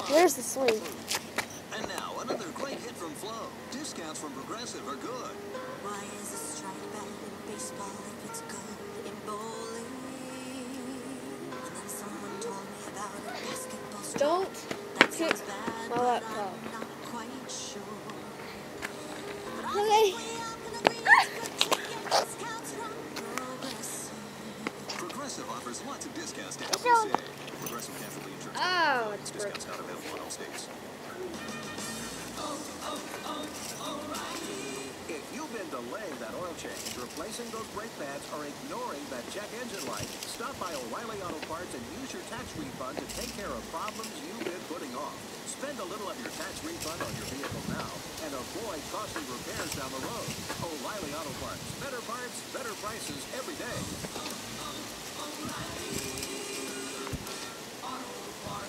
Where's the swing? And now, another great hit from Flo. Discounts from Progressive are good. Why is a strike bad in baseball if it's good in bowling? And then someone told me about a basketball strike. Don't That hit sounds bad, my but laptop. I'm not quite sure. But Okay. way up in the greens for ticket discounts from Progressive. Progressive offers lots of discounts to help you save. Progressive Casualty Insurance. Oh, it's broken. Discounts not available in all states. If you've been delaying that oil change, replacing those brake pads, or ignoring that check engine light, stop by O'Reilly Auto Parts and use your tax refund to take care of problems you've been putting off. Spend a little of your tax refund on your vehicle now and avoid costly repairs down the road. O'Reilly Auto Parts. Better prices every day.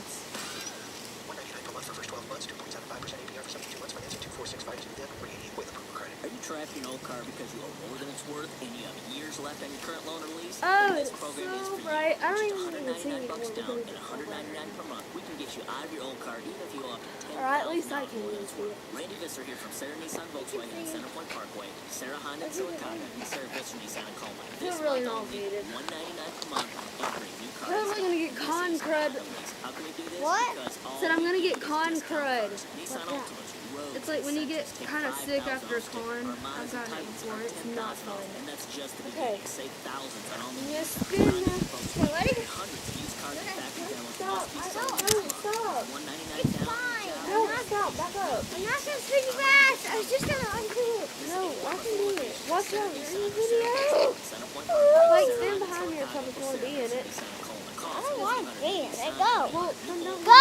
$199 per month for first 12 months, 2.75% APR for 72 months, financing 2465 then 388 with approved credit. Are you trapped in your old car because you owe more than it's worth and you have years left on your current loan or lease? Oh, This it's program is so for bright. you. I don't Just even see $199 anymore down because and it's so bright. $199 per month. We can get you out of your old car even if you owe up to $10,000 Or at least I can more than use it's worth. it. Randy Visser here from Sarah Nissan Volkswagen and Center Point Parkway, Sarah Honda and Silicaca, and Sarah Visser Nissan and Colma. This really month only, nauseated. $199 per month on every new car. I'm gonna get con crud. How can we do this? What? Because all Said I'm we gonna do get is con discount crud. cars. Nissan What's that? Altimas, Rogues, It's like when you get Sextons, kind of sick 5,000 after off con. Armadas I've gotten it Titans before. are It's not 10,000 off, fun. and that's just the Okay. beginning. Save thousands on all new Yes, vehicles. spin. Volkswagen, ready? hundreds of used cars and factory demos Stop. must be I sold. don't. Stop. $199 down. No, stop. Back up. I'm not gonna spin you fast. I was just gonna undo it. No, I can do it. Watch out. You're in the video. Center Point Parkway, Like, Sarah stand Honda, behind me or Silicaca, something if you want to be in it. Nissan and Colma. I Cost don't is want to be in it. $199. Go. Well, then don't. Go.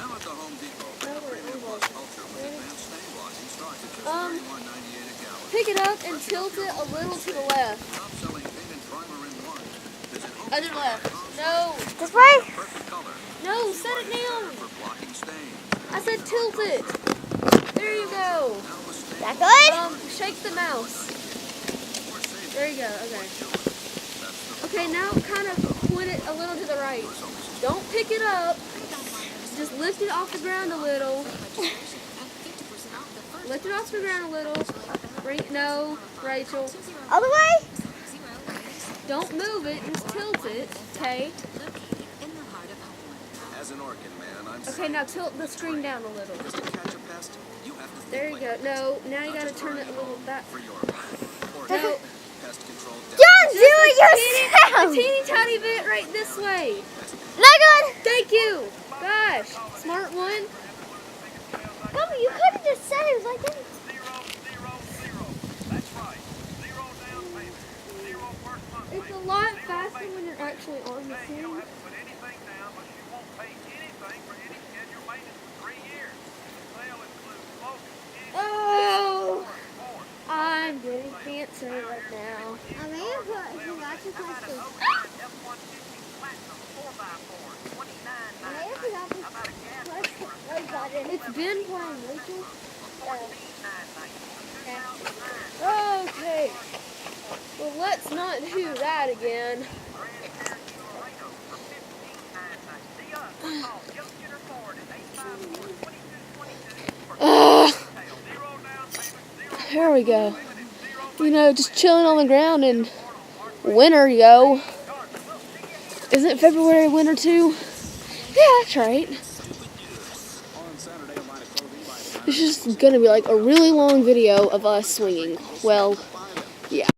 Now at the Home Depot, pick up Premium Plus Ultra with advanced stain blocking starts at just $31.98 a gallon. Pick it up and tilt it a little to the left. Top selling paint and primer in one. Visit Other left. No. This way? Perfect color. No, set it down. For blocking stains. I said tilt it. There you go. Now with stain That good? Shake the mouse. more safe. There you go. Okay. That's the Okay, now kind of point it a little to the right. Don't pick it up. Just lift it off the ground a little. Lift it off the ground a little. No, Rachel. Other way? Don't move it. Just tilt it. Okay. Located in the heart of Homeland. As an orchid man, I'm Okay, now tilt the screen down a little. just to catch a pest, you have to think There you like go. No, now you gotta turn it a little back. for your or No, pest control. Don't do it a yourself. teeny tiny bit right this way. Not good. Thank you. Gosh, smart one. Come, you could have just said it was like this. It's a lot faster when you're actually on the scene. Oh, I'm getting fancy right now. I may have put if you watch the question. I may have forgot this button. It's been playing, Rachel. Okay. Well, let's not do that again. There we go. You know, just chilling on the ground in winter, yo. Isn't February winter too? Yeah, that's right. It's just gonna be like a really long video of us swinging. Well, yeah.